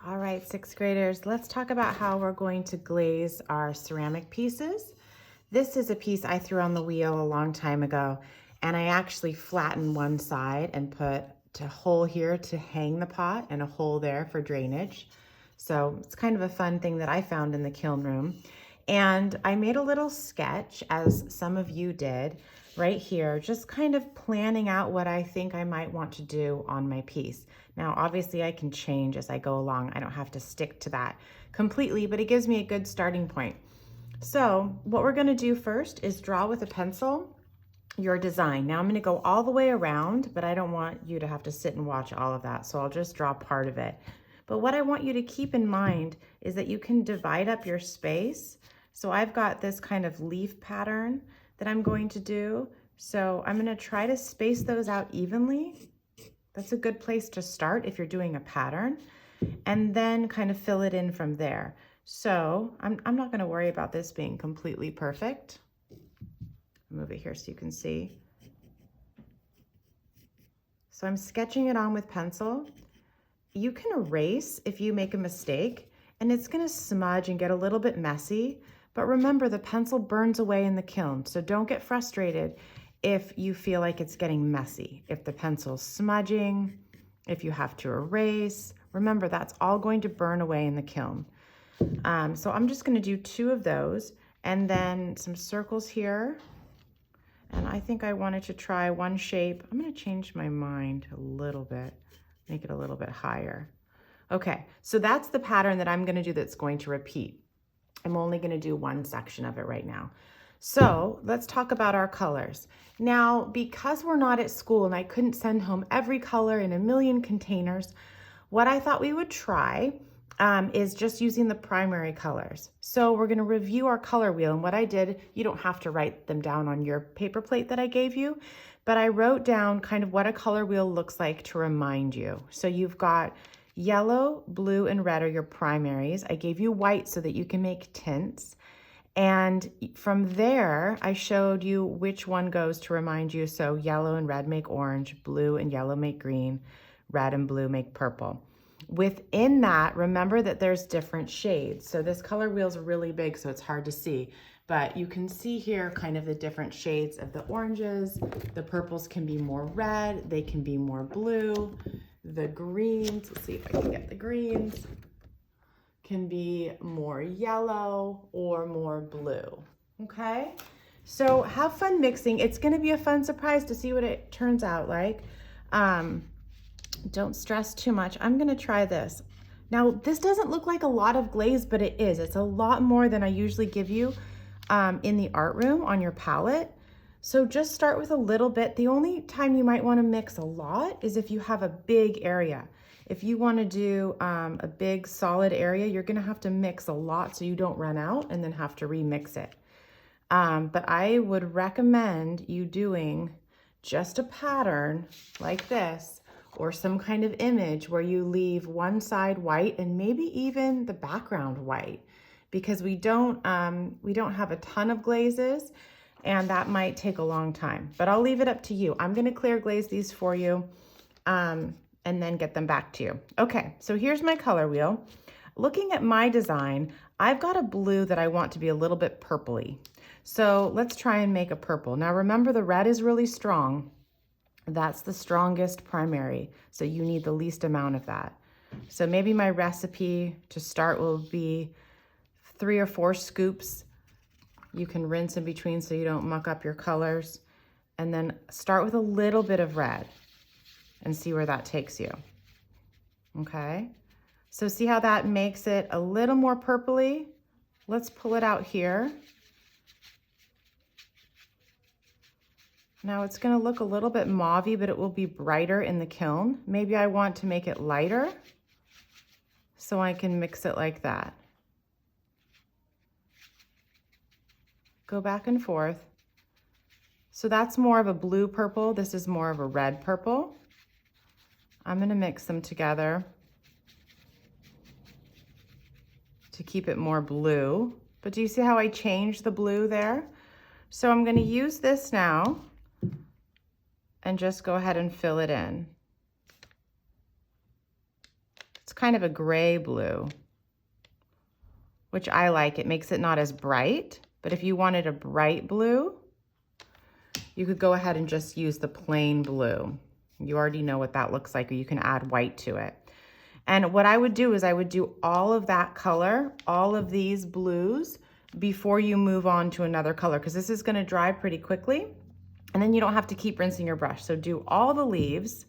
All right, sixth graders, let's talk about how we're going to glaze our ceramic pieces. This is a piece I threw on the wheel a long time ago, and I actually flattened one side and put a hole here to hang the pot and a hole there for drainage. So it's kind of a fun thing that I found in the kiln room. And I made a little sketch, as some of you did, right here, just kind of planning out what I think I might want to do on my piece. Now, obviously I can change as I go along. I don't have to stick to that completely, but it gives me a good starting point. So what we're gonna do first is draw with a pencil your design. Now I'm gonna go all the way around, but I don't want you to have to sit and watch all of that, so I'll just draw part of it. But what I want you to keep in mind is that you can divide up your space. So I've got this kind of leaf pattern that I'm going to do. So I'm gonna try to space those out evenly. That's a good place to start if you're doing a pattern, and then kind of fill it in from there. So I'm not gonna worry about this being completely perfect. Move it here so you can see. So I'm sketching it on with pencil. You can erase if you make a mistake, and it's gonna smudge and get a little bit messy, but remember the pencil burns away in the kiln, so don't get frustrated if you feel like it's getting messy. If the pencil's smudging, if you have to erase, remember that's all going to burn away in the kiln. So I'm just gonna do 2 of those, and then some circles here. And I think I wanted to try one shape. I'm gonna change my mind a little bit, make it a little bit higher. Okay, so that's the pattern that I'm gonna do that's going to repeat. I'm only gonna do one section of it right now. So let's talk about our colors. Now, because we're not at school and I couldn't send home every color in a million containers, what I thought we would try is just using the primary colors. So we're gonna review our color wheel, and what I did, you don't have to write them down on your paper plate that I gave you, but I wrote down kind of what a color wheel looks like to remind you. So you've got yellow, blue, and red are your primaries. I gave you white so that you can make tints. And from there, I showed you which one goes to remind you. So yellow and red make orange, blue and yellow make green, red and blue make purple. Within that, remember that there's different shades. So this color wheel is really big, so it's hard to see, but you can see here kind of the different shades of the oranges. The purples can be more red, they can be more blue. The greens, let's see if I can get the greens, can be more yellow or more blue, okay? So have fun mixing. It's gonna be a fun surprise to see what it turns out like. Don't stress too much. I'm gonna try this. Now, this doesn't look like a lot of glaze, but it is. It's a lot more than I usually give you in the art room on your palette. So just start with a little bit. The only time you might wanna mix a lot is if you have a big area. If you wanna do a big solid area, you're gonna have to mix a lot so you don't run out and then have to remix it. But I would recommend you doing just a pattern like this, or some kind of image where you leave one side white and maybe even the background white, because we don't have a ton of glazes and that might take a long time, but I'll leave it up to you. I'm gonna clear glaze these for you and then get them back to you. Okay, so here's my color wheel. Looking at my design, I've got a blue that I want to be a little bit purpley. So let's try and make a purple. Now remember, the red is really strong. That's the strongest primary, so you need the least amount of that. So maybe my recipe to start will be 3 or 4 scoops. You can rinse in between so you don't muck up your colors. And then start with a little bit of red and see where that takes you. Okay, so see how that makes it a little more purpley? Let's pull it out here. Now it's gonna look a little bit mauve-y, but it will be brighter in the kiln. Maybe I want to make it lighter so I can mix it like that. Go back and forth. So that's more of a blue purple. This is more of a red purple. I'm gonna mix them together to keep it more blue. But do you see how I changed the blue there? So I'm gonna use this now and just go ahead and fill it in. It's kind of a gray blue, which I like. It makes it not as bright, but if you wanted a bright blue, you could go ahead and just use the plain blue. You already know what that looks like, or you can add white to it. And what I would do is I would do all of that color, all of these blues, before you move on to another color, because this is going to dry pretty quickly, and then you don't have to keep rinsing your brush. So do all the leaves,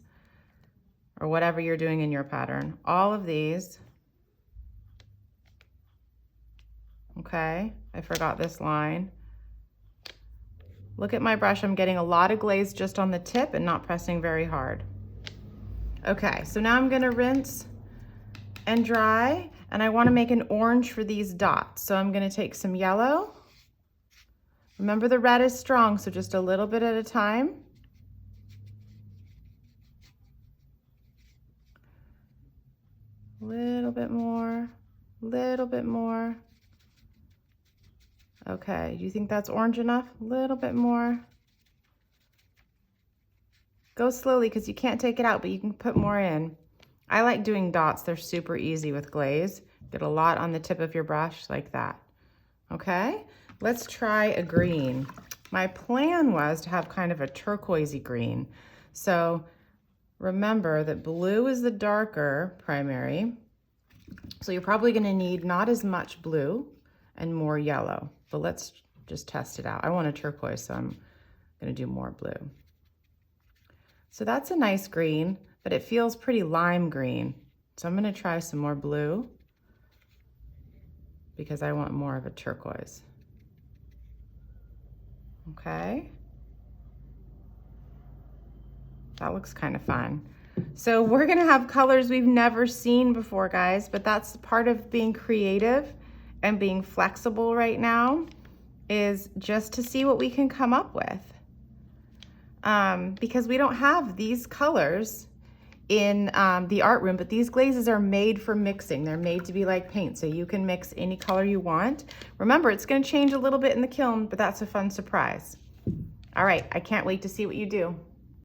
or whatever you're doing in your pattern, all of these. Okay, I forgot this line. Look at my brush, I'm getting a lot of glaze just on the tip and not pressing very hard. Okay, so now I'm gonna rinse and dry, and I wanna make an orange for these dots. So I'm gonna take some yellow. Remember, the red is strong, so just a little bit at a time. Little bit more, little bit more. Okay, do you think that's orange enough? A little bit more. Go slowly because you can't take it out, but you can put more in. I like doing dots. They're super easy with glaze. Get a lot on the tip of your brush like that. Okay, let's try a green. My plan was to have kind of a turquoisey green. So remember that blue is the darker primary. So you're probably gonna need not as much blue and more yellow, but let's just test it out. I want a turquoise, so I'm gonna do more blue. So that's a nice green, but it feels pretty lime green. So I'm gonna try some more blue because I want more of a turquoise. Okay. That looks kind of fun. So we're gonna have colors we've never seen before, guys, but that's part of being creative and being flexible right now, is just to see what we can come up with. Because we don't have these colors in the art room, but these glazes are made for mixing. They're made to be like paint, so you can mix any color you want. Remember, it's gonna change a little bit in the kiln, but that's a fun surprise. All right, I can't wait to see what you do.